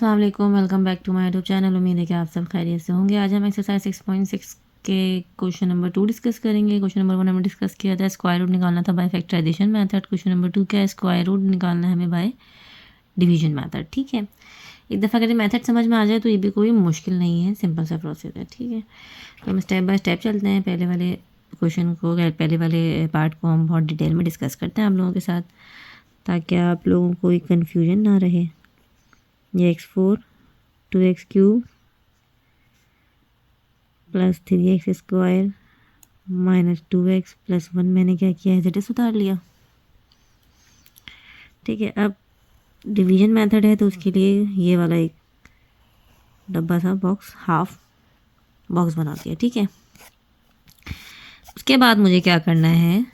अस्सलाम वालेकुम, welcome back to my YouTube channel. उम्मीद है कि आप सब खैरियत से होंगे। आज हम एक्सरसाइज 6.6 के क्वेश्चन नंबर 2 डिस्कस करेंगे। क्वेश्चन नंबर 1 हमने डिस्कस किया था, स्क्वायर रूट निकालना था by factorisation method. Question number 2 क्या है, स्क्वायर रूट निकालना है हमें बाय डिवीजन मेथड। ठीक है, एक दफ़ा अगर मेथड समझ में आ जाए तो ये भी कोई मुश्किल नहीं है, सिंपल सा प्रोसेस है। ठीक है, तो हम स्टेप बाय स्टेप चलते हैं। पहले वाले क्वेश्चन को, पहले वाले पार्ट को हम बहुत डिटेल में डिस्कस करते हैं आप लोगों के साथ, ताकि आप लोगों को कोई कन्फ्यूजन ना रहे। ये x4 2x³ plus 3x² minus 2x plus 1 मैंने क्या किया है, ZS उतार लिया। ठीक है, अब डिवीजन मेथड है तो उसके लिए ये वाला एक डब्बा सा बॉक्स, हाफ बॉक्स बना दिया। ठीक है, उसके बाद मुझे क्या करना है,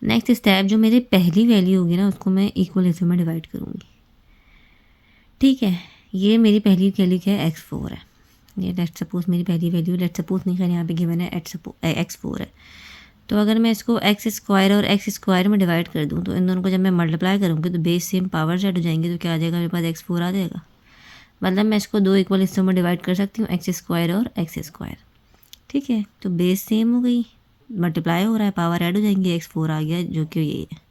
नेक्स्ट स्टेप जो मेरी पहली वैल्यू होगी ना उसको मैं इक्वल हिस्सों में डिवाइड करूँगी। ठीक है, ये मेरी पहली वैल्यू क्या है, x4 है। ये लेट सपोज मेरी पहली वैल्यू, लेट सपोज नहीं कर, यहाँ पे गिवन है x4 है। तो अगर मैं इसको x² और x² में डिवाइड कर दूँ तो इन दोनों को जब मैं मल्टीप्लाई करूँगी तो बेस सेम पावर सेट हो जाएंगे। तो क्या आ जाएगा, मेरे पास x4 आ जाएगा। मतलब मैं इसको दो इक्वल हिस्सों में डिवाइड कर सकती हूँ, x² और x²। ठीक है, तो बेस सेम हो गई, मल्टीप्लाई हो रहा है, पावर ऐड हो जाएंगी, x4 आ गया जो कि ये है।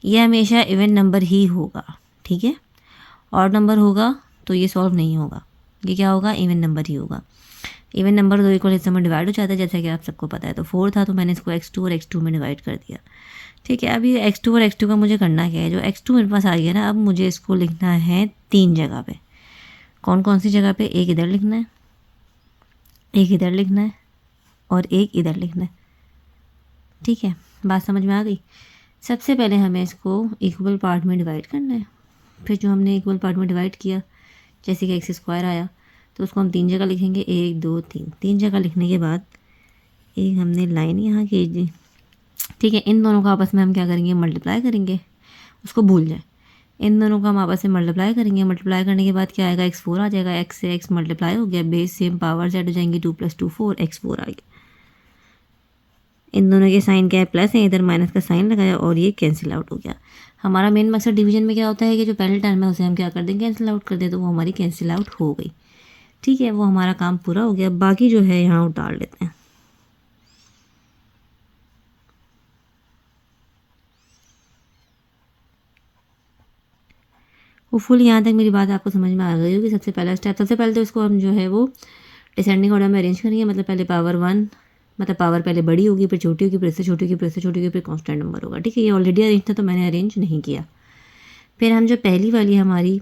ये हमेशा इवन नंबर ही होगा। ठीक है, ऑड नंबर होगा तो ये सॉल्व नहीं होगा, ये क्या होगा, इवन नंबर ही होगा। इवन नंबर दो इक्वल हिस्सों में डिवाइड हो जाता है, जैसा कि आप सबको पता है। तो 4 था तो मैंने इसको x2 और x2 में डिवाइड कर दिया। ठीक है, अब ये x2 और x2 का मुझे करना क्या है, जो x2 मेरे पास आ गया ना, अब मुझे इसको लिखना है 3 जगह पे। कौन कौन सी जगह पे, एक इधर लिखना है, एक इधर लिखना है और एक इधर लिखना है। ठीक है, बात समझ में आ गई। सबसे पहले हमें इसको इक्वल पार्ट में डिवाइड करना है। फिर जो हमने इक्वल पार्ट में डिवाइड किया, जैसे कि x² आया तो उसको हम 3 जगह लिखेंगे, 1 2 3। 3 जगह लिखने के बाद एक हमने लाइन यहाँ खींच दी। ठीक है, इन दोनों को आपस में हम क्या करेंगे, मल्टीप्लाई करेंगे। उसको भूल जाए, इन दोनों को हम आपस में मल्टीप्लाई करेंगे। मल्टीप्लाई करने के बाद क्या आएगा, x4 आ जाएगा। x से x मल्टीप्लाई हो गया, बेस सेम, पावर सेट हो जाएंगी, 2 + 2 4, x4 आ गया। इन दोनों के साइन क्या है, प्लस है, इधर माइनस का साइन लगाया और ये कैंसिल आउट हो गया। हमारा मेन मकसद डिवीजन में क्या होता है कि जो पहले टर्म है उसे हम क्या कर देंगे, कैंसिल आउट कर दें, तो वो हमारी कैंसिल आउट हो गई। ठीक है, वो हमारा काम पूरा हो गया। बाकी जो है यहाँ उतार लेते हैं। होपफुल यहाँ तक मेरी बात आपको समझ में आ गई होगी। सबसे पहला स्टेप, सबसे पहले तो इसको हम जो है वो डिसेंडिंग ऑर्डर में अरेंज करेंगे। मतलब पहले पावर 1, मतलब पावर पहले बड़ी होगी, फिर छोटी होगी, फिर इससे छोटी होगी, फिर इससे छोटी होगी, फिर कांस्टेंट नंबर होगा। ठीक है, ये ऑलरेडी अरेंज था तो मैंने अरेंज नहीं किया। फिर हम जो पहली वाली हमारी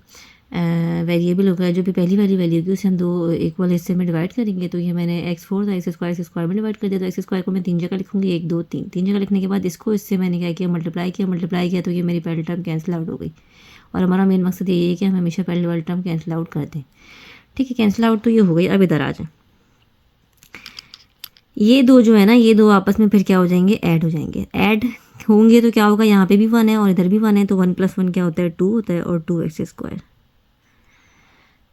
वेरिएबल होगा, जो भी पहली वाली वैल्यू होगी उसे हम दो इक्वल हिस्से में डिवाइड करेंगे। तो ये मैंने x4 था, x² में डिवाइड कर दिया। तो x² को मैं 3 जगह लिखूंगी, 1 2 3। 3 जगह लिखने के बाद इसको इससे मैंने क्या किया, मल्टीप्लाई किया। तो ये मेरी पहली टर्म कैंसिल आउट हो गई। और हमारा मेन मकसद ये है कि हम हमेशा पहले वाली टर्म कैंसिल आउट कर दें। ठीक है, कैंसिल आउट तो ये हो गई। अब इधर आ जाए, ये दो जो है ना, ये दो आपस में फिर क्या हो जाएंगे, ऐड हो जाएंगे। ऐड होंगे तो क्या होगा, यहाँ पे भी 1 है और इधर भी 1 है, तो 1 + 1 क्या होता है, 2 होता है, और 2x²।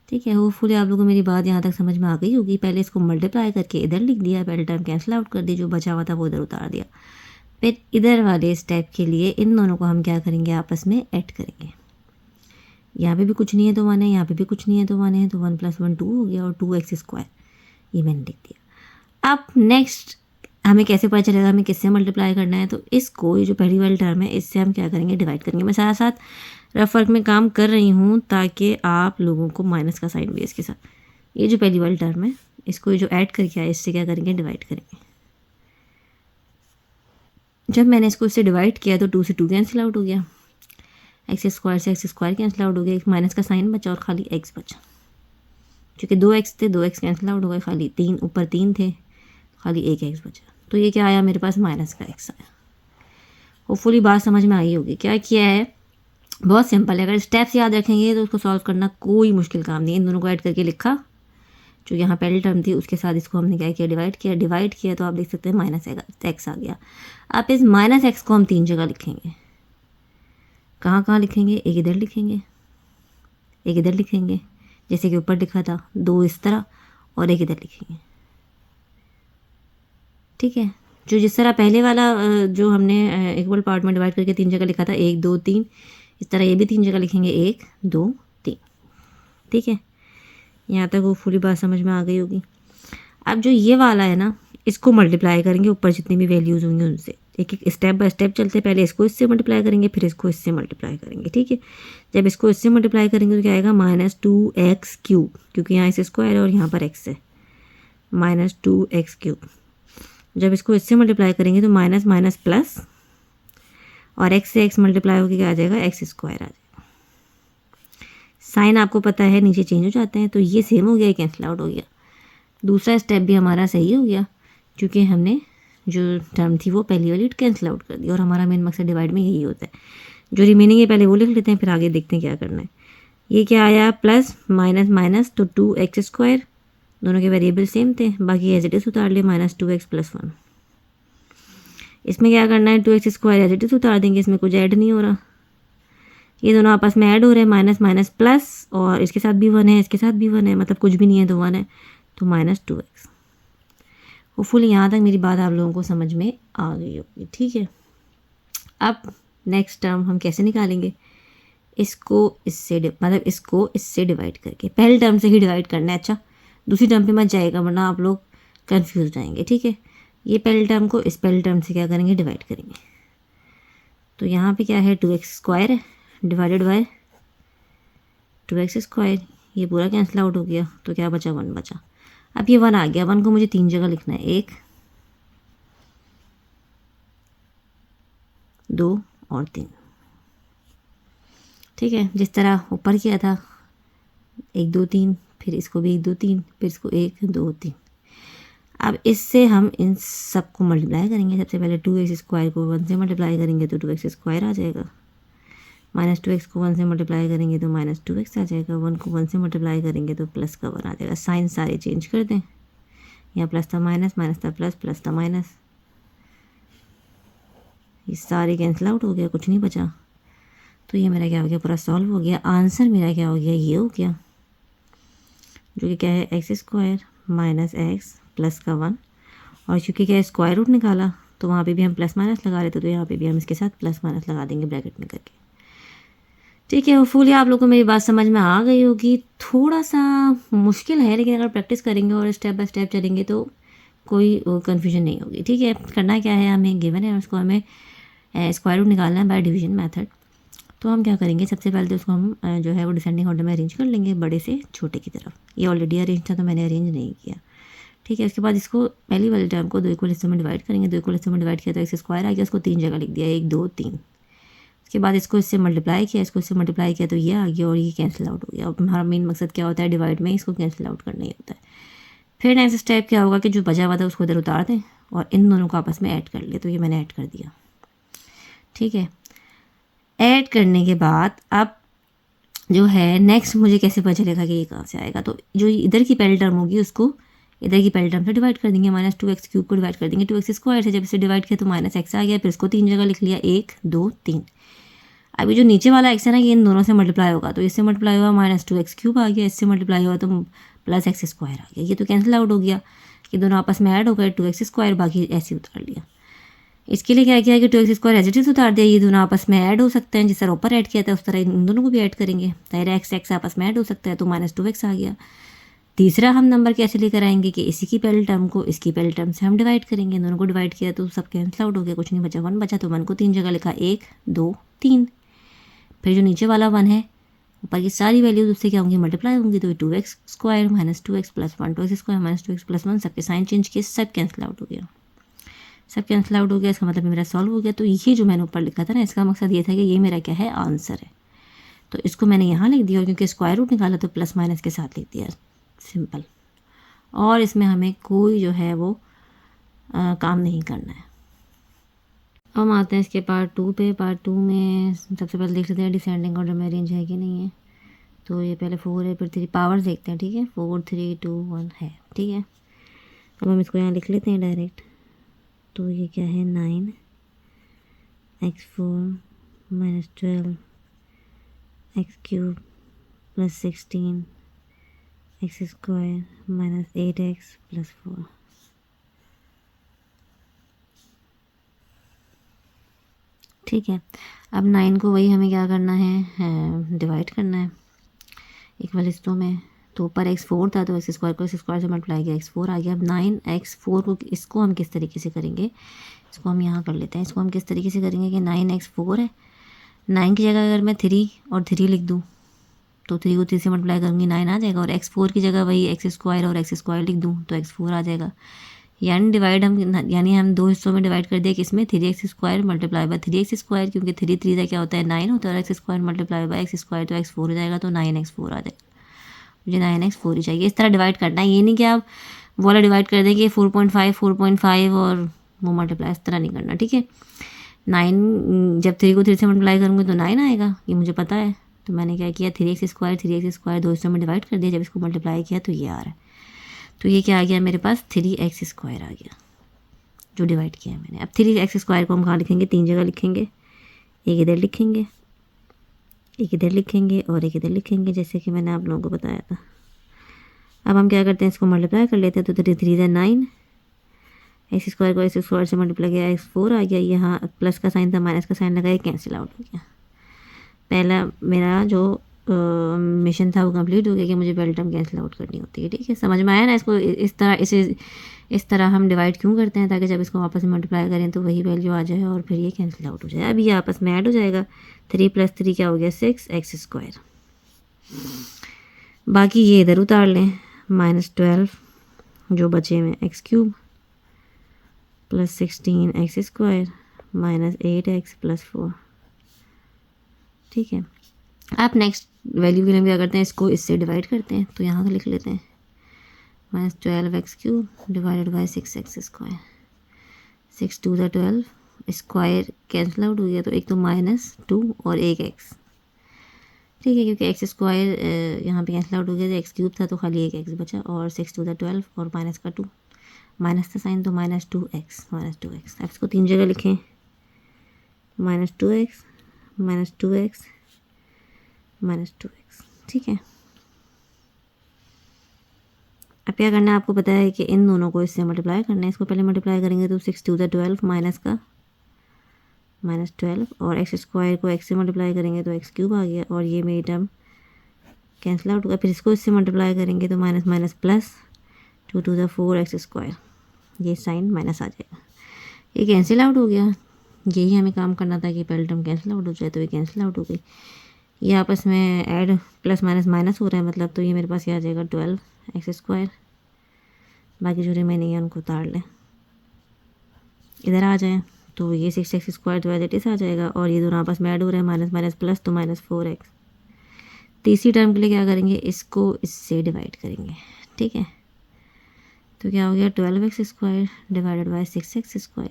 ठीक है, होपफुली आप लोगों को मेरी बात यहाँ तक समझ में आ गई होगी। पहले इसको मल्टीप्लाई करके इधर लिख दिया, पहले टर्म कैंसिल आउट कर दी, जो बचा हुआ था वो इधर उतार दिया। फिर इधर वाले स्टेप के लिए इन दोनों को हम क्या करेंगे, आपस में ऐड करेंगे। यहाँ पे भी कुछ नहीं है तो 1 है, यहाँ पे भी कुछ नहीं है तो 1 है, तो 1 + 1 2 हो गया, और 2x², ये मैंने लिख दिया। अब नेक्स्ट हमें कैसे पता चलेगा हमें किससे मल्टीप्लाई करना है, तो इसको, ये जो पहली वाली टर्म है, इससे हम क्या करेंगे, डिवाइड करेंगे। मैं साथ साथ रफ वर्क में काम कर रही हूँ ताकि आप लोगों को माइनस का साइन भी इसके साथ। ये जो पहली वाली टर्म है, इसको ये जो ऐड करके आया, इससे क्या करेंगे, डिवाइड करेंगे। जब मैंने इसको इससे डिवाइड किया तो 2 से 2 कैंसिल आउट हो गया, x² से x² कैंसिल आउट हो गया, एक माइनस का साइन बचा और खाली x बचा। क्योंकि 2x थे, 2x कैंसिल आउट हो गए, खाली 3 ऊपर 3 थे, खाली एक x बचा। तो ये क्या आया, मेरे पास माइनस का x आया। होपफुली बात समझ में आई होगी। क्या किया है, बहुत सिंपल है। अगर स्टेप्स याद रखेंगे तो उसको सॉल्व करना कोई मुश्किल काम नहीं है। इन दोनों को ऐड करके लिखा, जो यहाँ पहली टर्म थी उसके साथ इसको हमने क्या किया, डिवाइड किया। तो आप देख सकते हैं -x आ गया। अब इस -x को हम 3 जगह लिखेंगे। कहाँ कहाँ लिखेंगे, एक इधर लिखेंगे, एक इधर लिखेंगे, जैसे कि ऊपर लिखा था, 2 इस तरह और एक इधर लिखेंगे। ठीक है, जो जिस तरह पहले वाला जो हमने इक्वल पार्ट में डिवाइड करके 3 जगह लिखा था, 1 2 3, इस तरह ये भी 3 जगह लिखेंगे, 1 2 3। ठीक है, यहाँ तक वो फुली बात समझ में आ गई होगी। अब जो ये वाला है ना, इसको मल्टीप्लाई करेंगे ऊपर जितनी भी वैल्यूज़ होंगी उनसे, एक एक स्टेप बाय स्टेप चलते, पहले इसको इससे मल्टीप्लाई करेंगे, फिर इसको इससे मल्टीप्लाई करेंगे। ठीक है, जब इसको इससे मल्टीप्लाई करेंगे तो क्या आएगा, -2x3, क्योंकि यहाँ इस स्क्वायर है और यहाँ पर x है, -2x3। जब इसको इससे मल्टीप्लाई करेंगे तो माइनस माइनस प्लस, और x से x मल्टीप्लाई होकर क्या आ जाएगा, x² आ जाएगा। साइन आपको पता है नीचे चेंज हो जाते हैं, तो ये सेम हो गया, कैंसिल आउट हो गया। दूसरा स्टेप भी हमारा सही हो गया, क्योंकि हमने जो टर्म थी वो पहली वाली कैंसिल आउट कर दी, और हमारा मेन मकसद डिवाइड में यही होता है। जो रिमेनिंग है पहले वो लिख लेते हैं, फिर आगे देखते हैं क्या करना है। ये क्या आया, प्लस माइनस माइनस, तो 2x², दोनों के वेरिएबल सेम थे, बाकी एज इट इज़ उतार लिए, -2x + 1। इसमें क्या करना है, 2x² एज इट इज़ उतार देंगे, इसमें कुछ ऐड नहीं हो रहा, ये दोनों आपस में ऐड हो रहे हैं, माइनस माइनस प्लस, और इसके साथ भी 1 है, इसके साथ भी 1 है, मतलब कुछ भी नहीं है तो 1 है, तो -2x। होपफुली यहाँ तक मेरी बात आप लोगों को समझ में आ गई होगी। ठीक है, अब नेक्स्ट टर्म हम कैसे निकालेंगे, इसको इससे मतलब इसको इससे डिवाइड करके, पहले टर्म से ही डिवाइड करना है। अच्छा, दूसरी टर्म पे मत जाएगा वरना आप लोग कंफ्यूज जाएंगे। ठीक है, ये पहले टर्म को इस पहले टर्म से क्या करेंगे, डिवाइड करेंगे। तो यहाँ पे क्या है, 2x² है डिवाइडेड बाय 2x², ये पूरा कैंसिल आउट हो गया, तो क्या बचा, 1 बचा। अब ये 1 आ गया, 1 को मुझे 3 जगह लिखना है, 1 2 और 3। ठीक है, जिस तरह ऊपर किया था 1 2 3, फिर इसको भी 1 2 3, फिर इसको 1 2 3। अब इससे हम इन सब को मल्टीप्लाई करेंगे। सबसे पहले 2x² को 1 से मल्टीप्लाई करेंगे तो 2x² आ जाएगा, -2x को 1 से मल्टीप्लाई करेंगे तो -2x आ जाएगा, 1 को 1 से मल्टीप्लाई करेंगे तो प्लस का 1 आ जाएगा। साइन सारे चेंज कर दें, यहाँ प्लस था माइनस, माइनस था प्लस, प्लस था माइनस, ये सारे कैंसिल आउट हो गया, कुछ नहीं बचा। तो ये मेरा क्या हो गया, पूरा सॉल्व हो गया। आंसर मेरा क्या हो गया, ये हो गया, जो कि क्या है, x² - x प्लस का 1, और चूँकि क्या है स्क्वायर रूट निकाला तो वहाँ पे भी हम प्लस माइनस लगा रहे थे, तो यहाँ पे भी हम इसके साथ प्लस माइनस लगा देंगे ब्रैकेट में करके। ठीक है, होपफुली आप लोगों को मेरी बात समझ में आ गई होगी। थोड़ा सा मुश्किल है, लेकिन अगर प्रैक्टिस करेंगे और स्टेप बाय स्टेप चलेंगे तो कोई कन्फ्यूजन नहीं होगी। ठीक है, करना क्या है, हमें गिवन है उसको हमें स्क्वायर रूट निकालना है बाय डिवीजन मेथड। तो हम क्या करेंगे, सबसे पहले तो उसको हम जो है वो डिसेंडिंग ऑर्डर में अरेंज कर लेंगे, बड़े से छोटे की तरफ। ये ऑलरेडी अरेंज था तो मैंने अरेंज नहीं किया। ठीक है, उसके बाद इसको पहली वाले टर्म को 2 इक्वल हिस्सों में डिवाइड करेंगे, 2 इक्वल हिस्सों में डिवाइड किया तो x² आ गया, उसको 3 जगह लिख दिया, 1 2 3। उसके बाद इसको इससे मल्टीप्लाई किया, इसको इससे मल्टीप्लाई किया तो ये आ गया, और ये कैंसिल आउट हो गया। अब हमारा मेन मकसद क्या होता है, डिवाइड में इसको कैंसिल आउट करना ही होता है। फिर नेक्स्ट स्टेप क्या होगा कि जो बचा हुआ था उसको इधर उतार दें और इन दोनों को आपस में ऐड कर ले, तो ये मैंने ऐड कर दिया। ठीक है, ऐड करने के बाद अब जो है नेक्स्ट मुझे कैसे पता चलेगा कि ये कहाँ से आएगा, तो जो इधर की पहली टर्म होगी उसको इधर की पहली टर्म से डिवाइड कर देंगे, -2x³ को डिवाइड कर देंगे 2x² से। जब इसे डिवाइड किया तो -x आ गया, फिर इसको 3 जगह लिख लिया, 1 2 3। अभी जो नीचे वाला x है ना, ये इन दोनों से मल्टीप्लाई होगा, तो इससे मल्टीप्लाई हुआ -2x³ आ गया, इससे मल्टीप्लाई हुआ तो +x² आ गया। ये तो कैंसिल आउट हो गया, ये दोनों आपस में ऐड हो गए, 2x², बाकी ऐसे उतार लिया। इसके लिए क्या किया कि 2x² एज इट इज उतार दिया, ये दोनों आपस में ऐड हो सकते हैं, जिस तरह ऊपर ऐड किया था उस तरह इन दोनों को भी ऐड करेंगे, ताकि x आपस में ऐड हो सकता है, तो -2x आ गया। तीसरा हम नंबर कैसे लेकर आएंगे कि इसी की पहली टर्म को इसकी पहली टर्म से हम डिवाइड करेंगे, इन दोनों को डिवाइड किया तो सब कैंसिल आउट हो गया, कुछ नहीं बचा, 1 बचा, तो 1 को 3 जगह लिखा, 1 2 3। फिर जो नीचे वाला 1 है, ऊपर की सारी वैल्यूज उससे क्या होंगी, मल्टीप्लाई होंगी, तो 2x² - 2x + 1, 2x² - 2x + 1, सबके साइन चेंज किए, सब कैंसिल आउट हो गया, सब कैंसिल आउट हो गया। इसका मतलब मेरा सॉल्व हो गया। तो ये जो मैंने ऊपर लिखा था ना, इसका मकसद ये था कि ये मेरा क्या है, आंसर है। तो इसको मैंने यहाँ लिख दिया, और क्योंकि स्क्वायर रूट निकाला तो प्लस माइनस के साथ लिख दिया, सिंपल। और इसमें हमें कोई जो है वो काम नहीं करना है। अब हम आते हैं इसके पार्ट 2 पे। पार्ट 2 में सबसे पहले देख लेते हैं डिसेंडिंग ऑर्डर में अरेंज है कि नहीं है। तो ये पहले 4 है, फिर 3, पावर्स देखते हैं। ठीक है, 4 3 2 1 है। ठीक है, अब हम इसको यहाँ लिख लेते हैं डायरेक्ट। तो ये क्या है, 9 x4 - 12 x³ + 16 x² - 8x + 4। ठीक है, अब 9 को वही हमें क्या करना है, डिवाइड करना है। इक्वल हिस्सों में, तो ऊपर x4 था तो एक्स स्क्वायर को एक्स स्क्वायर से मल्टीप्लाई किया, x4 आ गया। अब 9x4 को इसको हम किस तरीके से करेंगे, इसको हम यहाँ कर लेते हैं। इसको हम किस तरीके से करेंगे कि 9x4 है, 9 की जगह अगर मैं 3 और 3 लिख दूँ तो 3 को 3 से मल्टीप्लाई करूँगी 9 आ जाएगा, और x4 की जगह वही एक्स स्क्वायर और एक्स स्क्वायर लिख दूँ तो x4 आ जाएगा। यानी हम दो हिस्सों में डिवाइड कर दिया कि इसमें 3x² मल्टीप्लाई बाय 3x², क्योंकि 3 3 का क्या होता है 9 होता है, और x² मल्टीप्लाई बाय x² तो x4 हो जाएगा, तो 9x4 आ जाएगा। मुझे 9x4 ही चाहिए। इस तरह डिवाइड करना है, ये नहीं कि आप वो वाला डिवाइड कर दें कि 4.5 4.5 और वो मल्टीप्लाई, इस तरह नहीं करना, ठीक है। 9 जब 3 को 3 से मल्टीप्लाई करूँगी तो 9 आएगा, ये मुझे पता है। तो मैंने क्या किया 3x² दो हिस्सों में डिवाइड कर दिया, जब इसको मल्टीप्लाई किया तो ये आ रहा है। तो ये क्या आ गया मेरे पास 3x² आ गया जो डिवाइड किया है मैंने। अब 3x² को हम कहाँ लिखेंगे, 3 जगह लिखेंगे, एक इधर लिखेंगे, एक इधर लिखेंगे और एक इधर लिखेंगे, जैसे कि मैंने आप लोगों को बताया था। अब हम क्या करते हैं, इसको मल्टीप्लाई कर लेते हैं, तो 3 3 9, x² को x² से मल्टीप्लाई किया x4 आ गया। यहाँ प्लस का साइन था, माइनस का साइन लगाया, कैंसिल आउट हो गया। पहला मेरा जो मिशन था वो कंप्लीट हो गया कि मुझे पहले टर्म कैंसिल आउट करनी होती है, ठीक है। समझ में आया ना इसको, इस तरह हम डिवाइड क्यों करते हैं, ताकि जब इसको वापस में मल्टीप्लाई करें तो वही वैल्यू आ जाए और फिर ये कैंसिल आउट हो जाए। अब ये आपस में ऐड हो जाएगा, 3 + 3 क्या हो गया 6x²। बाकी ये इधर उतार लें, -12 जो बचे में x³ + 16x² -8x + 4, ठीक है। आप नेक्स्ट वैल्यू के लिए क्या करते हैं, इसको इससे डिवाइड करते हैं, तो यहाँ का लिख लेते हैं -12x³ divided by 6x²। 6 2 12, square cancel out हो गया, तो एक तो -2 और एक x, ठीक है, क्योंकि x² यहाँ पे कैंसिल आउट हो गया, तो x³ था तो खाली एक x बचा, और 6 2 12 और माइनस का 2, माइनस का साइन तो -2x -2x। अब इसको 3 जगह लिखें, -2x -2x -2x, ठीक है। अब क्या करना है, आपको पता है कि इन दोनों को इससे मल्टीप्लाई करना है। इसको पहले मल्टीप्लाई करेंगे तो 6 2 12 माइनस का -12, और x² को x से मल्टीप्लाई करेंगे तो x³ आ गया, और ये मेरी टर्म कैंसिल आउट होगा। फिर इसको इससे मल्टीप्लाई करेंगे तो माइनस माइनस प्लस 2 2 4 x², ये साइन माइनस आ जाएगा, ये कैंसिल आउट हो गया। यही हमें काम करना था कि पहले टर्म कैंसिल आउट हो जाए, तो ये कैंसिल आउट हो गई। ये आपस में ऐड प्लस माइनस माइनस हो रहा है, मतलब तो ये मेरे पास ये आ जाएगा 12x²। बाकी जो रिमेनिंग है उनको उतार लें, इधर आ जाएं, तो ये 6x² जो एज इट इज़ आ जाएगा, और ये दोनों आपस में ऐड हो रहे हैं, माइनस माइनस प्लस तो -4x। तीसरी टर्म के लिए क्या करेंगे, इसको इससे डिवाइड करेंगे, ठीक है। तो क्या हो गया 12x² divided by 6x²,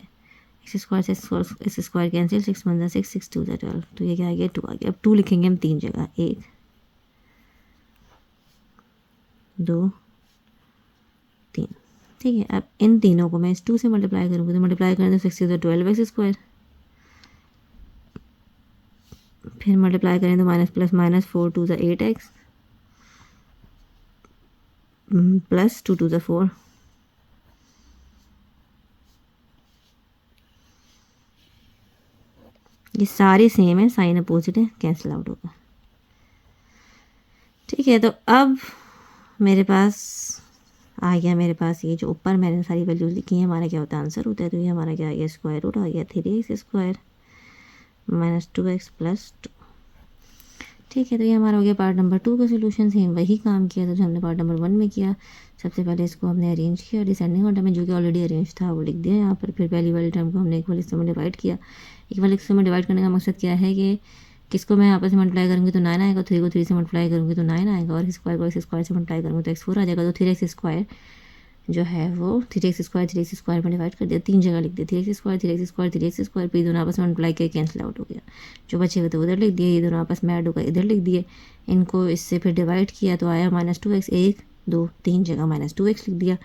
x² से x² कैंसिल, 6 × 6 6 2 12, तो ये क्या आ गया 2 आ गया। अब 2 लिखेंगे हम 3 जगह, 1 2 3, ठीक है। अब इन तीनों को मैं इस 2 से मल्टीप्लाई करूँगी, तो मल्टीप्लाई करें तो 6 2 12x², फिर मल्टीप्लाई करें तो माइनस प्लस -4 2 8x प्लस 2 2 4, ये सारे सेम है, साइन अपोजिट है, कैंसिल आउट होगा, ठीक है। तो अब मेरे पास आ गया, मेरे पास ये जो ऊपर मैंने सारी वैल्यूज लिखी हैं, हमारा क्या होता है आंसर होता है। तो ये हमारा क्या आ गया, स्क्वायर रूट आ गया 3x² -2x + 2, ठीक है। तो ये हमारा हो गया पार्ट नंबर 2 का सोल्यूशन। सेम वही काम किया था जो हमने पार्ट नंबर 1 में किया। सबसे पहले इसको हमने अरेंज किया डिसेंडिंग ऑर्डर में, जो कि ऑलरेडी अरेंज था वो लिख दिया यहाँ पर। फिर पहली वाली टर्म को हमने इक्वल हिस्सों में डिवाइड किया। इक्वल हिस्सों में डिवाइड करने का मकसद क्या है कि किसको मैं आपस में मल्टीप्लाई करूँगी तो 9 आएगा, 3 को 3 से मल्टीप्लाई करूँगी तो 9 आएगा, और x² को x² से मल्टीप्लाई करूँगी तो x4 आ जाएगा। तो 3x² जो है वो 3x² में डिवाइड कर दिया, 3 जगह लिख दिया, 3x², फिर दोनों आपस में मल्टीप्लाई करके कैंसिल आउट हो गया। जो बचे हुए तो उधर लिख दिए, ये दोनों आपस में ऐड होगा, इधर लिख दिए। इनको इससे फिर डिवाइड किया तो आया -2x, 1 2 3 जगह -2x लिख दिया।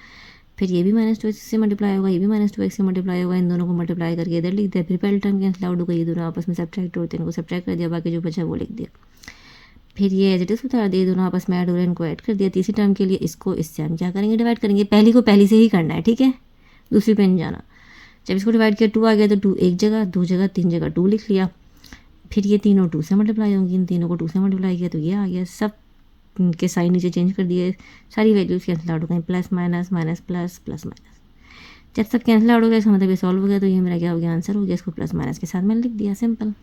फिर ये भी -2x से मल्टीप्लाई होगा, ये भी -2x से मल्टीप्लाई होगा, इन दोनों को मल्टीप्लाई करके इधर लिख दिया। फिर पहले टर्म कैंसिल आउट हो गई, ये दोनों आपस में सब्ट्रैक्ट होते हैं, इनको सब्ट्रैक्ट कर दिया, बाकी जो बचा वो लिख दिया। फिर ये एज इट इज़ उतार दिए, दोनों आपस में ऐड हो रहे हैं, इनको ऐड कर दिया। तीसरी टर्म के लिए इसको इससे हम क्या करेंगे, डिवाइड करेंगे। पहली को पहली से ही करना है, ठीक है, दूसरी पे नहीं जाना। जब इसको डिवाइड किया 2 आ गया, तो 2 एक जगह, 2 जगह, 3 जगह 2 लिख लिया। फिर ये तीनों 2 से मल्टीप्लाई होंगी, इन तीनों को 2 से मल्टीप्लाई किया तो ये आ गया। सब के साइन नीचे चेंज कर दिए, सारी वैल्यूज़ कैंसिल आउट हो गई, plus minus minus plus plus minus. जब सब कैंसिल आउट हो गया इसका मतलब ये सॉल्व हो गया, तो ये मेरा क्या हो गया, आंसर हो गया। इसको प्लस माइनस के साथ मैंने लिख दिया, सिंपल।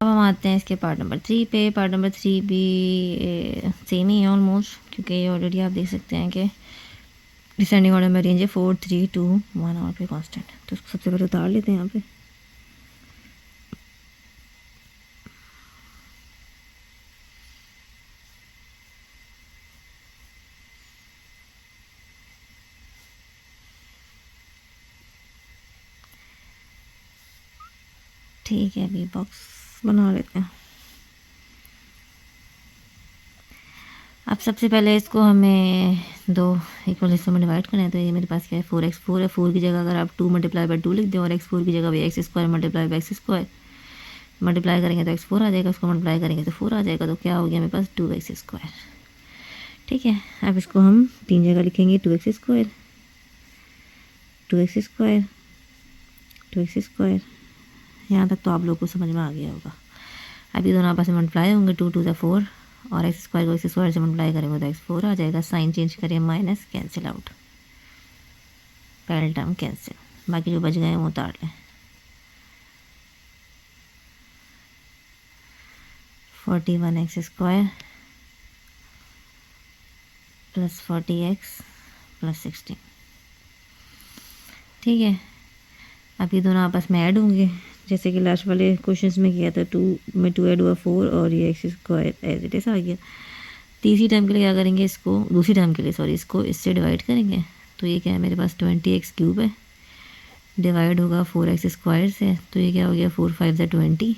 अब हम आते हैं इसके पार्ट नंबर 3 पे। पार्ट नंबर 3 भी सेम ही है ऑलमोस्ट, क्योंकि ये ऑलरेडी आप देख सकते हैं कि डिसेंडिंग ऑर्डर में रेंज है 4 3 2 1 और पे कांस्टेंट। तो उसको सबसे पहले उतार लेते हैं यहाँ पे। ठीक है, अभी बॉक्स बना लेते हैं। अब सबसे पहले इसको हमें दो इक्वल हिस्सों में डिवाइड करना है। तो ये मेरे पास क्या है, 4x4 है। 4 की जगह अगर आप 2 मल्टीप्लाई बाई 2 लिख दें और x4 की जगह भी x² multiply by x², multiply करेंगे तो x4 आ जाएगा, उसको मल्टीप्लाई करेंगे तो 4 आ जाएगा। तो क्या हो गया मेरे पास, 2x²। ठीक है, अब इसको हम 3 जगह लिखेंगे, 2x², 2x², 2x²। यहाँ तक तो आप लोगों को समझ में आ गया होगा। अभी दोनों आपस में मल्टीप्लाई होंगे, 2 2 4 और x² को x² से मल्टीप्लाई करेंगे तो x4 आ जाएगा। साइन चेंज करें, माइनस, कैंसिल आउट, पहले टर्म कैंसिल, बाकी जो बच गए हैं वो उतार लें। 41x² plus 40x plus 16। ठीक है, अब ये दोनों आपस में ऐड होंगे, जैसे कि लास्ट वाले क्वेश्चंस में किया था। 2 में 2 ऐड हुआ 4 और ये x² एज इट इज़ आ गया। तीसरी टर्म के लिए क्या करेंगे, इसको दूसरी टर्म के लिए सॉरी इसको इससे डिवाइड करेंगे। तो ये क्या है मेरे पास, 20x³ है, डिवाइड होगा 4x² से। तो ये क्या हो गया, 4 5 20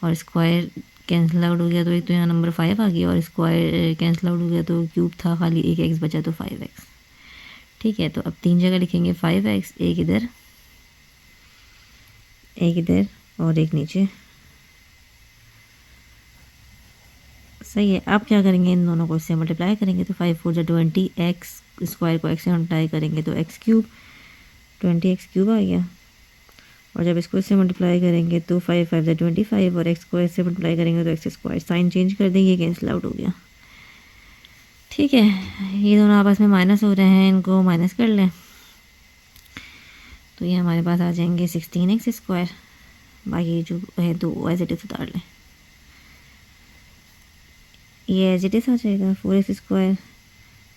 और स्क्वायर कैंसिल आउट हो गया। तो एक तो यहाँ नंबर 5 आ गया और स्क्वायर कैंसिल आउट हो गया, तो क्यूब था, खाली एक x बचा तो 5x। ठीक है, तो अब 3 जगह लिखेंगे 5x, एक इधर एक इधर और एक नीचे। सही है, अब क्या करेंगे, इन दोनों को इससे मल्टीप्लाई करेंगे। तो 5 4 20, x² को x से मल्टीप्लाई करेंगे तो x³ 20x³ आ गया। और जब इसको इससे मल्टीप्लाई करेंगे तो 5 5 25 और x को इससे मल्टीप्लाई करेंगे तो x²। साइन चेंज कर देंगे, कैंसिल आउट हो गया। ठीक है, ये दोनों आपस में माइनस हो रहे हैं, इनको माइनस कर लें। तो ये हमारे पास आ जाएंगे 16x²। बाकी जो है तो एज इट इज़ उतार लें, ये एज इट इज़ आ जाएगा 4x²।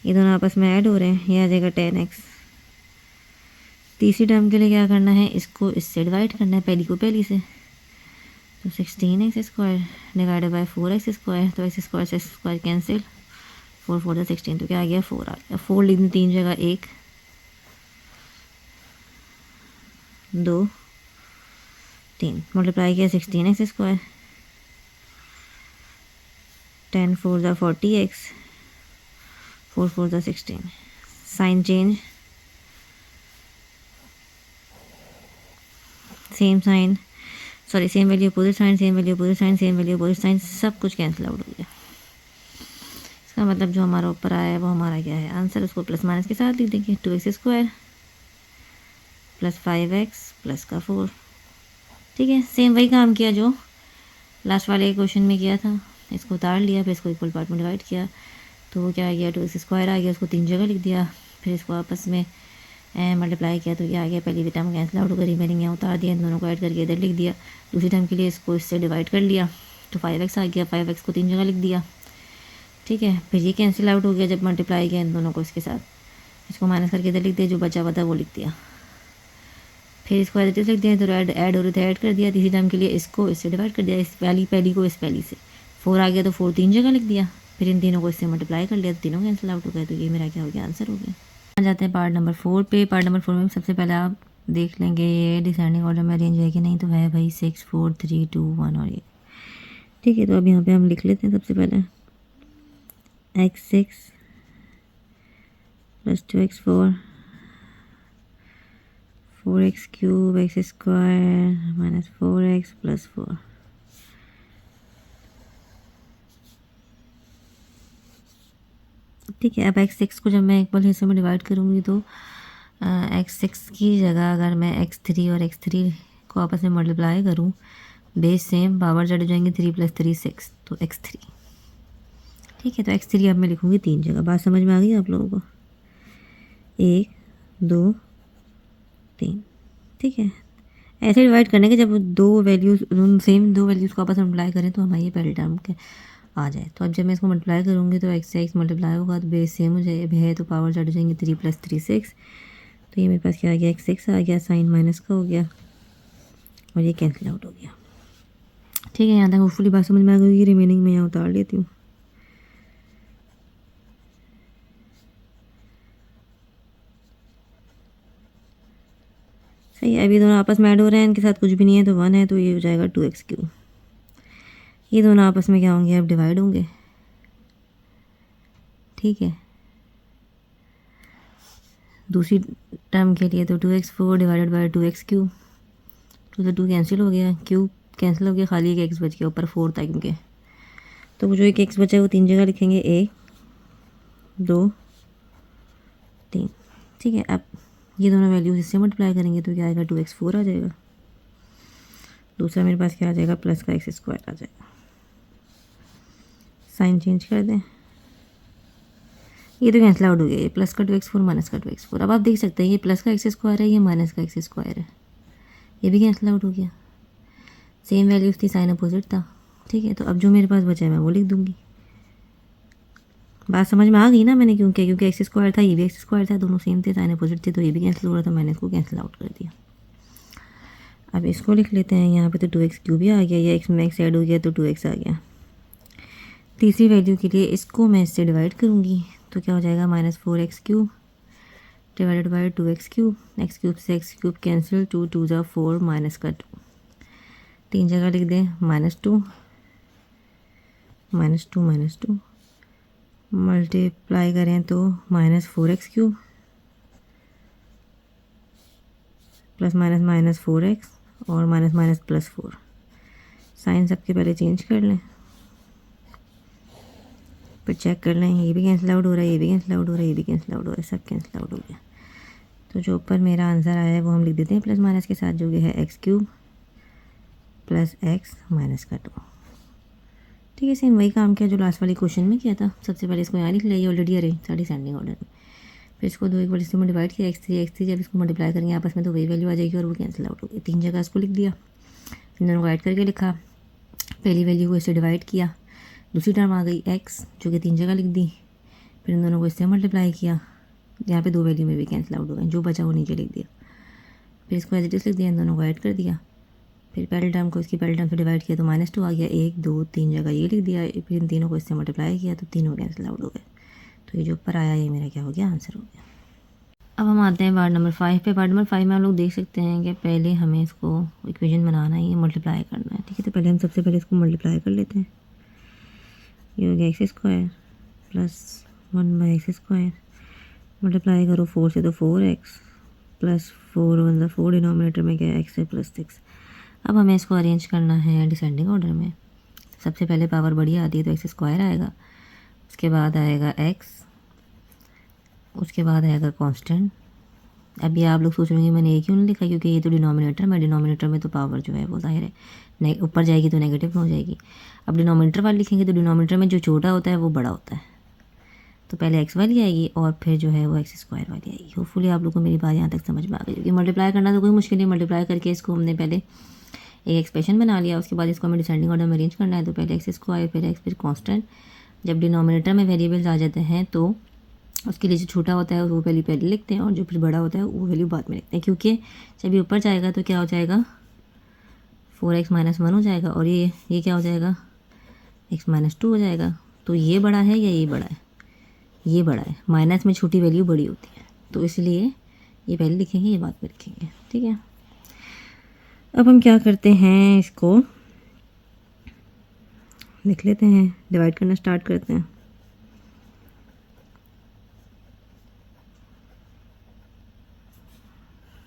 ये दोनों आपस में ऐड हो रहे हैं, ये आ जाएगा 10x। तीसरी टर्म के लिए क्या करना है, इसको इससे डिवाइड करना है, पहली को पहली से। तो 16x² डिवाइडेड बाई 4x²। तो x² से x² कैंसिल, 4 4 16, तो क्या आ गया, 4 आ गया। 4 लिख दें 3 जगह, 1 2 3, मल्टीप्लाई किया 16x², 10 4 40x, 4 4 16। Sign change, same sign sorry same value opposite sign, same value opposite sign, same value opposite sign, सब कुछ कैंसिल आउट हो गया। इसका मतलब जो हमारा ऊपर आया है वो हमारा क्या है, आंसर। उसको प्लस माइनस के साथ लिख देंगे, 2x² प्लस 5x प्लस का 4। ठीक है, सेम वही काम किया जो लास्ट वाले क्वेश्चन में किया था। इसको उतार लिया, फिर इसको इक्वल पार्ट में डिवाइड किया, तो वो क्या आ गया, 2x² आ गया। उसको 3 जगह लिख दिया, फिर इसको आपस में मल्टीप्लाई किया, तो ये आ गया। पहली भी टर्म कैंसिल आउट हो गई, रिमेनिंग यहाँ उतार दिया, इन दोनों को ऐड करके इधर लिख दिया। दूसरी टर्म के लिए इसको इससे डिवाइड कर लिया, तो 5x आ गया। 5x को 3 जगह लिख दिया। ठीक है, फिर ये कैंसिल आउट हो गया जब मल्टीप्लाई किया इन दोनों को इसके साथ। इसको माइनस करके इधर लिख दिया, जो बचा हुआ था वो लिख दिया। फिर इसको एज इट इज़ लिख दिया, तो ऐड हो रहे थे, ऐड कर दिया। तीसरी टर्म के लिए इसको इससे डिवाइड कर दिया, इस पहली को इस पहली से। 4 आ गया तो 4 3 जगह लिख दिया, फिर इन तीनों को इससे मल्टीप्लाई कर लिया, तो तीनों कैंसिल आउट हो गए। तो ये मेरा क्या हो गया, आंसर हो गया। आ जाते हैं पार्ट नंबर 4 पे। पार्ट नंबर 4 में सबसे पहले आप देख लेंगे ये डिसेंडिंग ऑर्डर में अरेंज है कि नहीं। तो है भाई 6 4 3 2 1 और ये। ठीक है, तो अब यहाँ पे हम लिख लेते हैं सबसे पहले x6 plus 2x4 4x³ x² minus 4x plus 4। ठीक है, अब x6 को जब मैं इक्वल हिस्से में डिवाइड करूँगी तो x6 की जगह अगर मैं x3 और x3 को आपस में मल्टीप्लाई करूँ, बेस सेम, पावर जड़ हो जाएंगे, 3 + 3 6, तो x3। ठीक ठीक है। तो x3 अब मैं लिखूँगी 3 जगह। बात समझ में आ गई आप लोगों को? 1 2 3, ठीक है। ऐसे डिवाइड करने के जब दो वैल्यूज़ सेम दो वैल्यूज़ को आपस में मल्टीप्लाई करें तो हमारे ये पहले टर्म के आ जाए। तो अब जब मैं इसको मल्टीप्लाई करूँगी तो एक्स से एक्स मल्टीप्लाई होगा तो बेस सेम हो जाए है तो पावर चढ़ जाएंगे 3 + 3 6। तो ये मेरे पास क्या आ गया x6 आ गया, साइन माइनस का हो गया और ये कैंसिल आउट हो गया। ठीक है, यहाँ तक होपफुली बात समझ में आ गई। रिमेनिंग मैं यहाँ उतार लेती हूँ। सही है। अभी दोनों आपस में ऐड हो रहे हैं, इनके साथ कुछ भी नहीं है तो 1 है तो ये हो जाएगा 2x3। ये दोनों आपस में क्या होंगे? अब डिवाइड होंगे। ठीक है, दूसरी टर्म के लिए तो 2x4 डिवाइडेड बाई 2x3। 2 से 2 कैंसिल हो गया, क्यूब कैंसिल हो गया, खाली एक एक्स बच गया, ऊपर 4 था क्योंकि। तो वो जो एक एक्स बचा है वो 3 जगह लिखेंगे, 1 2 3। ठीक है, अब ये दोनों वैल्यूज इससे मल्टीप्लाई करेंगे तो क्या आएगा? 2x4 आ जाएगा। दूसरा मेरे पास क्या आ जाएगा? प्लस का x² आ जाएगा। साइन चेंज कर दें, ये तो कैंसिल आउट हो गया। ये प्लस का 2x4 माइनस का 2x4। अब आप देख सकते हैं ये प्लस का x² है, ये माइनस का x² है, ये भी कैंसिल आउट हो गया। सेम वैल्यूज थी, साइन अपोजिट था। ठीक है, तो अब जो मेरे पास बचा है मैं वो लिख दूंगी। बात समझ में आ गई ना? मैंने क्योंकि x² था, ये भी x² था, दोनों सेम थे, साइन अपोजिट थे, तो ये भी कैंसिल हो रहा था, मैंने इसको कैंसिल आउट कर दिया। अब इसको लिख लेते हैं। यहाँ पे तो 2x³ भी आ गया, ये x में x ऐड हो गया तो 2x आ गया। तीसरी वैल्यू के लिए इसको मैं इससे डिवाइड करूँगी तो क्या हो जाएगा? -4x³ divided by 2x³। x³ से x³ कैंसिल, 2 2 ज़ा 4 माइनस का 2, 3 जगह लिख दें, -2 -2 मल्टीप्लाई करें तो -4x³ प्लस माइनस 4x और माइनस माइनस +4। साइन सबके पहले चेंज कर लें, फिर चेक कर लें, ये भी कैंसिल आउट हो रहा है, ये भी कैंसिल आउट हो रहा है, ये भी कैंसिल आउट हो रहा है, सब कैंसिल आउट हो गया। तो जो ऊपर मेरा आंसर आया है वो हम लिख देते हैं प्लस माइनस के साथ, जो कि है x³ प्लस x माइनस का 2। ठीक है, सेम वही काम किया जो लास्ट वाले क्वेश्चन में किया था। सबसे पहले इसको यहाँ लिख लिया, ये ऑलरेडी अरेंज था डिसेंडिंग ऑर्डर में। फिर इसको दो एक बार इसमें डिवाइड किया, x3 जब इसको मल्टीप्लाई करेंगे आपस में तो वही वैल्यू आ जाएगी और वो कैंसिल आउट हो गई। 3 जगह इसको लिख दिया, इन दोनों को ऐड करके लिखा। पहली वैल्यू को इससे डिवाइड किया, दूसरी टर्म आ गई x जो कि 3 जगह लिख दी। फिर इन दोनों को इससे मल्टीप्लाई किया, यहाँ पे 2 वैल्यू में भी कैंसिल आउट हो गए, जो बचा वो नीचे लिख दिया। फिर इसको एज इट इज लिख दिया, इन दोनों को ऐड कर दिया। फिर पहले टर्म को इसकी पहले टर्म से डिवाइड किया तो -2 आ गया, 1 2 3 जगह ये लिख दिया। फिर इन तीनों को इससे मल्टीप्लाई किया तो तीनों कैंसिल आउट हो गए। तो ये जो ऊपर आया ये मेरा क्या हो गया? आंसर हो गया। अब हम आते हैं पार्ट नंबर 5 पे। पार्ट नंबर 5 में हम लोग देख सकते हैं कि पहले हमें इसको इक्वेशन बनाना है, ये मल्टीप्लाई करना है। ठीक है, तो पहले हम सबसे पहले इसको मल्टीप्लाई कर लेते हैं। ये हो गया x² प्लस 1/x²। मल्टीप्लाई करो 4 से तो 4x प्लस 4 1 4, डिनोमिनेटर में क्या है? x है प्लस 6। अब हमें इसको अरेंज करना है डिसेंडिंग ऑर्डर में। सबसे पहले पावर बड़ी आती है तो x² आएगा, उसके बाद आएगा x, उसके बाद आएगा कांस्टेंट। अभी आप लोग सोच रहे होंगे मैंने ये क्यों नहीं लिखा, क्योंकि ये तो डिनोमिनेटर में, डिनोमिनेटर में तो पावर जो है वो जाहिर है ऊपर जाएगी तो नेगेटिव में हो जाएगी। अब डिनोमिनेटर वाली लिखेंगे तो डिनोमिनेटर में जो छोटा होता है वो बड़ा होता है, तो पहले x वाली आएगी और फिर जो है वो x² वाली आएगी। होपफुली आप लोग को मेरी बात यहाँ तक समझ में आ गई, क्योंकि मल्टीप्लाई करना तो कोई मुश्किल नहीं। मल्टीप्लाई करके इसको हमने पहले एक एक्सप्रेशन बना लिया, उसके बाद इसको हमें डिसेंडिंग ऑर्डर में अरेंज करना है। तो पहले x² फिर x फिर कांस्टेंट। जब डिनोमिनेटर में वेरिएबल्स आ जाते हैं तो उसके लिए जो छोटा होता है वो वैल्यू पहले लिखते हैं और जो फिर बड़ा होता है वो वैल्यू बाद में लिखते हैं, क्योंकि जब ये ऊपर जाएगा तो क्या हो जाएगा? 4x - 1 हो जाएगा और ये क्या हो जाएगा? x - 2 हो जाएगा। तो ये बड़ा है या ये बड़ा है? ये बड़ा है। माइनस में छोटी वैल्यू बड़ी होती है, तो इसलिए ये पहले लिखेंगे, ये बाद में लिखेंगे। ठीक है, अब हम क्या करते हैं, इसको लिख लेते हैं, डिवाइड करना स्टार्ट करते हैं।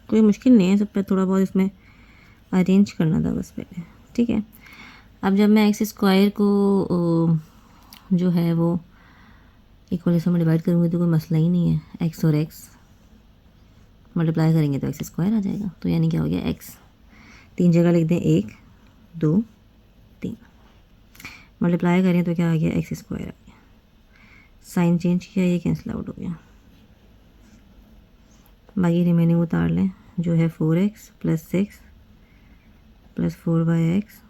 कोई मुश्किल नहीं है, सब पे थोड़ा बहुत इसमें अरेंज करना था बस पहले। ठीक है, अब जब मैं x² को जो है वो इक्वल से में डिवाइड करूँगी तो कोई मसला ही नहीं है। x और x मल्टीप्लाई करेंगे तो x² आ जाएगा। तो यानी क्या हो गया? x 3 जगह लिख दें, 1 2 3 मल्टीप्लाई करें तो क्या आ गया? x² आ गया। साइन चेंज किया, ये कैंसिल आउट हो गया। बाकी रिमेनिंग उतार लें, जो है 4x plus 6 plus 4/x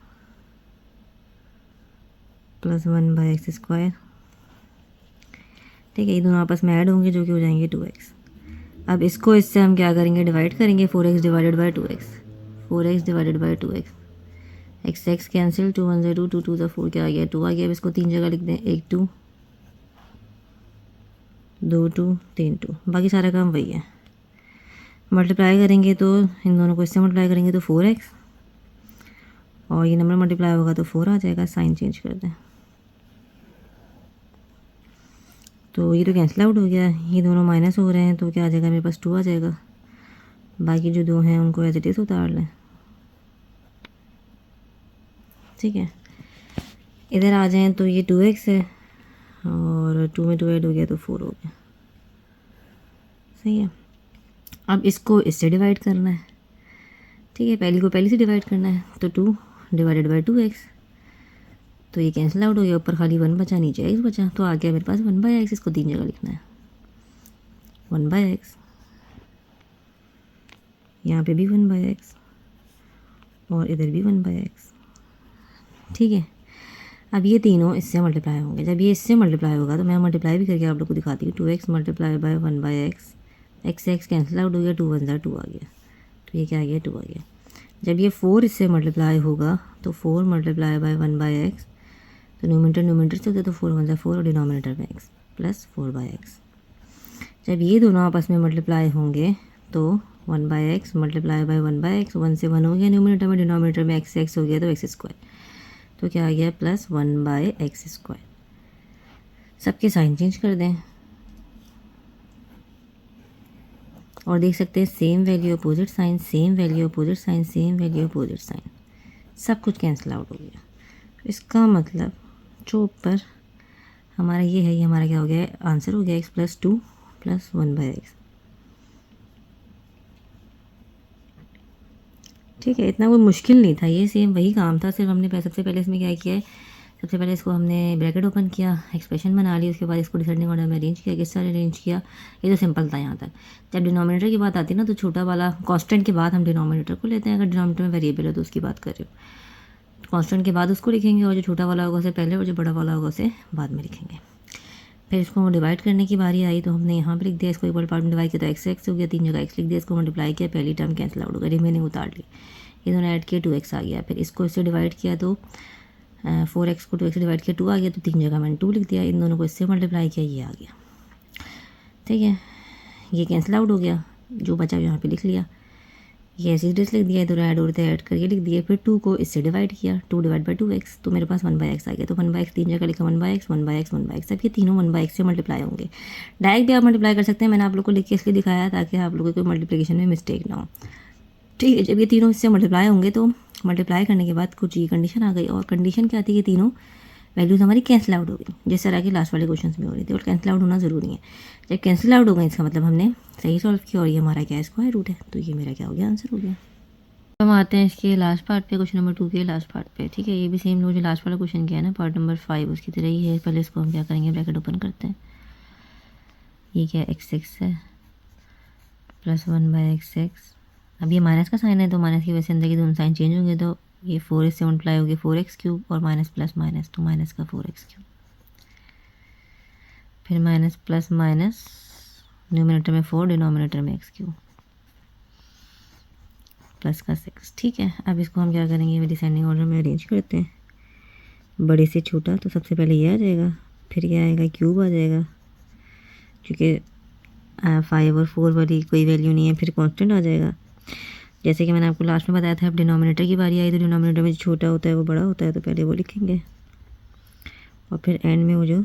plus 1/x²। ठीक है, ये दोनों आपस में ऐड होंगे जो कि हो जाएंगे 2x। अब इसको इससे हम क्या करेंगे, डिवाइड करेंगे, 4x divided by 2x, 4x divided by 2x, x cancel, 2 1 2, 2 2 4, क्या आ गया 2 आ गया। अब इसको 3 जगह लिख दें, 1 2 2 2 3 2, बाकी सारा काम वही है। मल्टीप्लाई करेंगे तो इन दोनों को इससे मल्टीप्लाई करेंगे तो 4x, और ये नंबर मल्टीप्लाई होगा तो 4 आ जाएगा। साइन चेंज कर दें तो ये तो कैंसिल आउट हो गया, ये दोनों माइनस हो रहे हैं तो क्या आ जाएगा, मेरे पास 2 आ जाएगा। बाकी जो 2 हैं उनको एज इट इज़ उतार लें। ठीक है, इधर आ जाएं तो ये 2x है और 2 में 2 ऐड हो गया तो 4 हो गया। सही है, अब इसको इससे डिवाइड करना है। ठीक है, पहली को पहली से डिवाइड करना है तो 2 डिवाइडेड बाई 2x, तो ये कैंसिल आउट हो गया। ऊपर खाली 1 बचा, नीचे x बचा, तो आ गया मेरे पास 1/x। इसको 3 जगह लिखना है, 1/x, यहाँ पे भी 1/x और इधर भी 1/x। ठीक है, अब ये तीनों इससे मल्टीप्लाई होंगे। जब ये इससे मल्टीप्लाई होगा तो मैं मल्टीप्लाई भी करके आप लोग को दिखाती हूँ। 2x multiply by 1/x, x cancel out हो गया, 2 1 2 आ गया, तो ये क्या आ गया 2 आ गया। जब ये 4 इससे मल्टीप्लाई होगा तो 4 मल्टीप्लाई बाय 1/x, तो न्यूमरेटर से होता है तो 4 1 4 और डिनोमिनेटर में x प्लस 4/x। जब ये दोनों आपस में मल्टीप्लाई होंगे तो 1/x मल्टीप्लाई बाय 1/x, 1 से 1 हो गया न्यूमरेटर में, डिनोमिनेटर में x हो गया तो x², तो क्या आ गया प्लस 1/x²। सबके साइन चेंज कर दें और देख सकते हैं same value opposite sign, same value opposite sign, same value opposite sign, सब कुछ कैंसिल आउट हो गया। इसका मतलब जो ऊपर हमारा ये है, ये हमारा क्या हो गया, आंसर हो गया x प्लस 2 प्लस 1/x। ठीक है, इतना कोई मुश्किल नहीं था, ये सेम वही काम था, सिर्फ हमने सबसे पहले इसमें क्या किया है, सबसे पहले इसको हमने ब्रैकेट ओपन किया, एक्सप्रेशन बना ली, उसके बाद इसको डिसेंडिंग ऑर्डर में अरेंज किया। किस तरह अरेंज किया, ये तो सिंपल था यहाँ तक। जब डिनोमिनेटर की बात आती है ना तो छोटा वाला कांस्टेंट के बाद हम डिनोमिनेटर को लेते हैं। अगर डिनोमिनेटर में वेरिएबल है तो उसकी बात कर रहे हो, कांस्टेंट के बाद उसको लिखेंगे, और जो छोटा वाला होगा उसे पहले और जो बड़ा वाला होगा उसे बाद में लिखेंगे। फिर इसको डिवाइड करने की बारी आई तो हमने यहाँ पर लिख दिया, इसको इक्वल पार्ट में डिवाइड किया तो x हो गया, 3 जगह x लिख दिया, इसको मल्टीप्लाई किया, पहली टर्म कैंसिल आउट हो गया, रिमेनिंग उतार ली, ये दोनों ऐड किया 2x आ गया। फिर इसको इससे डिवाइड किया तो 4x को 2x से डिवाइड किया 2 आ गया, तो 3 जगह मैंने 2 लिख दिया, इन दोनों को इससे मल्टीप्लाई किया, ये आ गया। ठीक है, ये कैंसिल आउट हो गया, जो बचा यहाँ पे लिख लिया, ये ऐसे ड्रेस लिख दिया, इधर ऐड होते ऐड करके लिख दिए। फिर 2 को इससे डिवाइड किया, 2 डिवाइड बाई 2x, तो मेरे पास 1/x आ गया, तो 1/x 3 जगह लिखा, 1/x 1/x 1/x। अब ये तीनों 1/x से मल्टीप्लाई होंगे। डायरेक्ट भी आप मल्टीप्लाई कर सकते हैं, मैंने आप लोग को लिख के इसलिए दिखाया ताकि आप लोगों को मल्टीप्लिकेशन में मिस्टेक ना हो। ठीक है, जब ये तीनों इससे मल्टीप्लाई होंगे तो मल्टीप्लाई करने के बाद कुछ ये कंडीशन आ गई, और कंडीशन क्या थी कि तीनों वैल्यूज़ हमारी कैंसिल आउट हो गई, जिस तरह की लास्ट वाले क्वेश्चन में हो रही थी, और कैंसिल आउट होना ज़रूरी है। जब कैंसिल आउट हो गई इसका मतलब हमने सही सॉल्व किया, और ये हमारा क्या है, स्क्वायर रूट है, तो ये मेरा क्या हो गया, आंसर हो गया। हम आते हैं इसके लास्ट पार्ट पे, क्वेश्चन नंबर 2 के लास्ट पार्ट पे। ठीक है, ये भी सेम जो लास्ट वाला क्वेश्चन किया है ना, पार्ट नंबर 5, उसकी तरह ही है। पहले इसको हम क्या करेंगे, ब्रैकेट ओपन करते हैं, ये क्या x6 है प्लस 1/x6। अब ये माइनस का साइन है तो माइनस की वजह से अंदर के दोनों साइन चेंज होंगे, तो ये 4 से मल्टीप्लाई होगी 4x³ और माइनस प्लस माइनस, तो माइनस का 4x³, फिर माइनस प्लस माइनस, न्यूमरेटर में 4 डिनोमिनेटर में x³ प्लस का 6। ठीक है, अब इसको हम क्या करेंगे, डिसेंडिंग ऑर्डर में अरेंज करते हैं, बड़े से छोटा, तो सबसे पहले ये आ जाएगा, फिर ये आएगा क्यूब आ जाएगा, क्योंकि 5 और 4 वाली कोई वैल्यू नहीं है, फिर कांस्टेंट आ जाएगा। जैसे कि मैंने आपको लास्ट में बताया था, अब डिनोमिनेटर की बारी आई तो डिनोमिनेटर में जो छोटा होता है वो बड़ा होता है, तो पहले वो लिखेंगे और फिर एंड में वो जो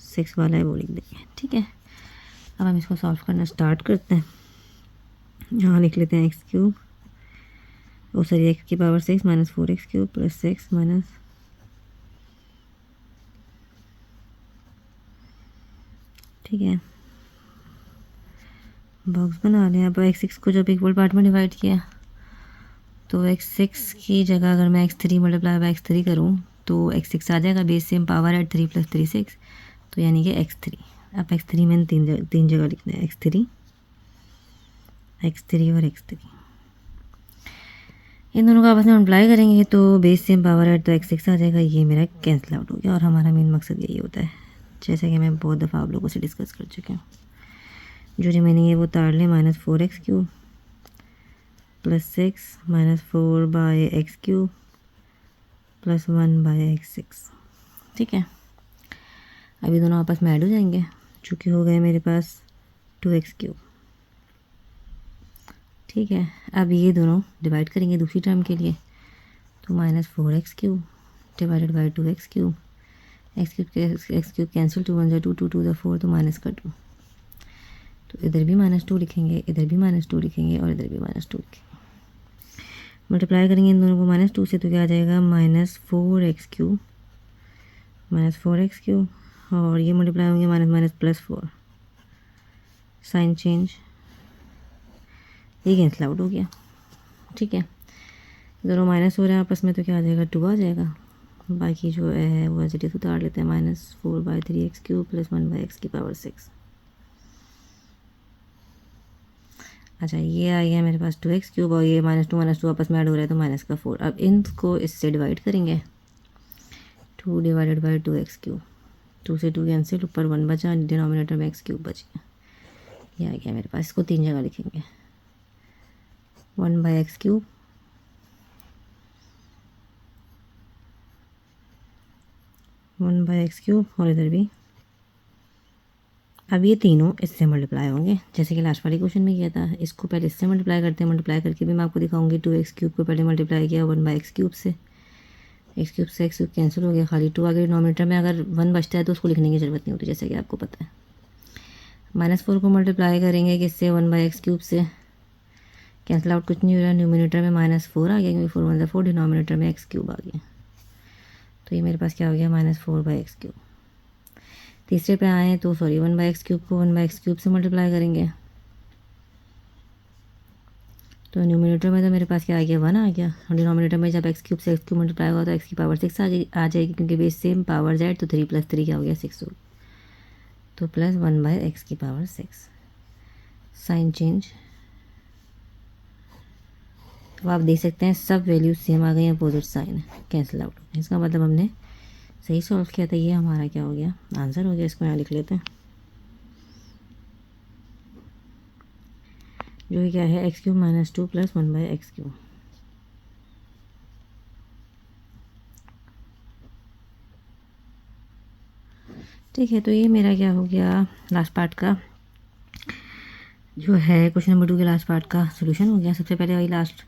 6 वाला है वो लिख देंगे। ठीक है, अब हम इसको सॉल्व करना स्टार्ट करते हैं। यहाँ लिख लेते हैं x³ x⁻6 minus 4x³ plus 6 minus, ठीक है, बॉक्स बना लें। अब x6 को जब इक्वल पार्ट में डिवाइड किया तो x6 की जगह अगर मैं x3 मल्टीप्लाई बाई x3 करूँ तो x6 आ जाएगा, बेस सेम पावर एट 3 + 3 6, तो यानी कि x3। अब x3 मैंने तीन जगह लिखना है, x3 और x3। इन दोनों को आपस में मल्टीप्लाई करेंगे तो बेस सेम पावर है तो x6 आ जाएगा। ये मेरा कैंसिल आउट हो गया और हमारा मेन मकसद यही होता है, जैसा कि मैं बहुत दफ़ा आप लोगों से डिस्कस कर चुकी हूँ। जो रिमेनिंग है वो तार लें, -4x³ + 6 -4/x³ + 1/x6। ठीक है, अभी दोनों आपस में ऐड हो जाएंगे, चूँकि हो गए मेरे पास 2x³। ठीक है, अब ये दोनों डिवाइड करेंगे दूसरी टर्म के लिए, तो -4x³ / 2x³, x³ कैंसिल, 2 × 1 = 2, 2 × 2 = 4, तो माइनस का 2। तो इधर भी -2 लिखेंगे, इधर भी -2 लिखेंगे और इधर भी -2 लिखेंगे। मल्टीप्लाई करेंगे इन दोनों को -2 से, तो क्या आ जाएगा -4x³ और ये मल्टीप्लाई होंगे -+4, साइन चेंज, ये कैंसिल आउट हो गया। ठीक है, दोनों माइनस हो रहे हैं आपस में, तो क्या आ जाएगा 2 आ जाएगा। बाकी जो है वो एज इट इज़ उतार लेते हैं, -4/3x³ + 1/x6। अच्छा, ये आ गया मेरे पास 2x³ और ये -2 आपस में ऐड हो रहा है तो -4। अब इनको इससे डिवाइड करेंगे, 2 / 2x³, 2 से 2 कैंसिल, ऊपर 1 बचा, डिनोमिनेटर में x³ बच गया। ये आ गया मेरे पास, इसको 3 जगह लिखेंगे, 1/x³ और इधर भी। अब ये तीनों इससे मल्टीप्लाई होंगे, जैसे कि लास्ट वाले क्वेश्चन में किया था। इसको पहले इससे मल्टीप्लाई करते हैं, मल्टीप्लाई करके भी मैं आपको दिखाऊंगी। 2x³ को पहले मल्टीप्लाई किया 1/x³ से, x³ से x³ कैंसिल हो गया, खाली 2 आगे डिनोमिनेटर में। अगर 1 बचता है तो उसको लिखने की ज़रूरत नहीं होती, जैसे कि आपको पता है। -4 को मल्टीप्लाई करेंगे किससे, 1/x³ से, कैंसिल आउट कुछ नहीं हो रहा, न्यूमिनेटर में -4 आ गया, क्योंकि 4 × 1 = 4, डिनोमिनेटर में x³ आ गया। तो ये मेरे पास क्या हो गया, -4/x³। तीसरे पे आए तो 1/x³ को 1/x³ से मल्टीप्लाई करेंगे, तो न्यूमिनेटर में तो मेरे पास क्या आ गया, 1 आ गया। और डिनोमिनेटर में जब x³ से x³ मल्टीप्लाई होगा तो x⁻6 आ जाएगी, क्योंकि बेस सेम पावर z, तो 3 + 3 क्या हो गया, 6 हो गया। तो + 1/x⁻6, साइन चेंज। अब आप देख सकते हैं सब वैल्यूज सेम आ गई, अपोजिट साइन है, कैंसिल आउट हो गया। इसका मतलब हमने सही सॉल्व किया था। ये हमारा क्या हो गया, आंसर हो गया। इसको यहाँ लिख लेते हैं, जो क्या है, x³ - 2 + 1/x³। ठीक है, तो ये मेरा क्या हो गया, लास्ट पार्ट का जो है क्वेश्चन नंबर 2 के लास्ट पार्ट का सोल्यूशन हो गया। सबसे पहले वही लास्ट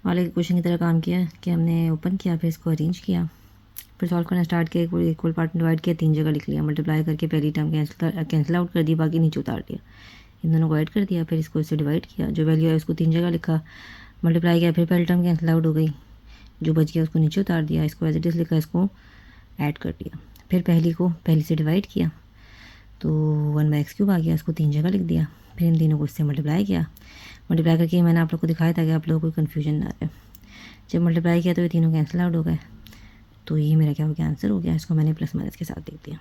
वाले क्वेश्चन की तरह काम किया कि हमने ओपन किया, फिर इसको अरेंज किया, फिर सॉल्व करना स्टार्ट किया, इक्वल पार्ट में डिवाइड किया, 3 जगह लिख लिया, मल्टीप्लाई करके पहली टर्म कैंसिल आउट कर दी, बाकी नीचे उतार दिया, इन दोनों को ऐड कर दिया, फिर इसको इससे डिवाइड किया, जो वैल्यू है उसको 3 जगह लिखा, मल्टीप्लाई किया, फिर पहली टर्म कैंसिल आउट हो गई, जो बच गया उसको नीचे उतार दिया, इसको एज इट इज़ लिखा, इसको ऐड कर दिया, फिर पहली से डिवाइड किया तो 1/x³ आ गया, इसको 3 जगह लिख दिया, फिर इन तीनों को इससे मल्टीप्लाई किया। मल्टीप्लाई करके मैंने आप लोग को दिखाया था कि आप लोगों को कन्फ्यूजन ना आए। जब मल्टीप्लाई किया तो ये तीनों कैंसिल आउट हो गए, तो ये मेरा क्या हो गया, आंसर हो गया। इसको मैंने प्लस माइनस के साथ देख दिया।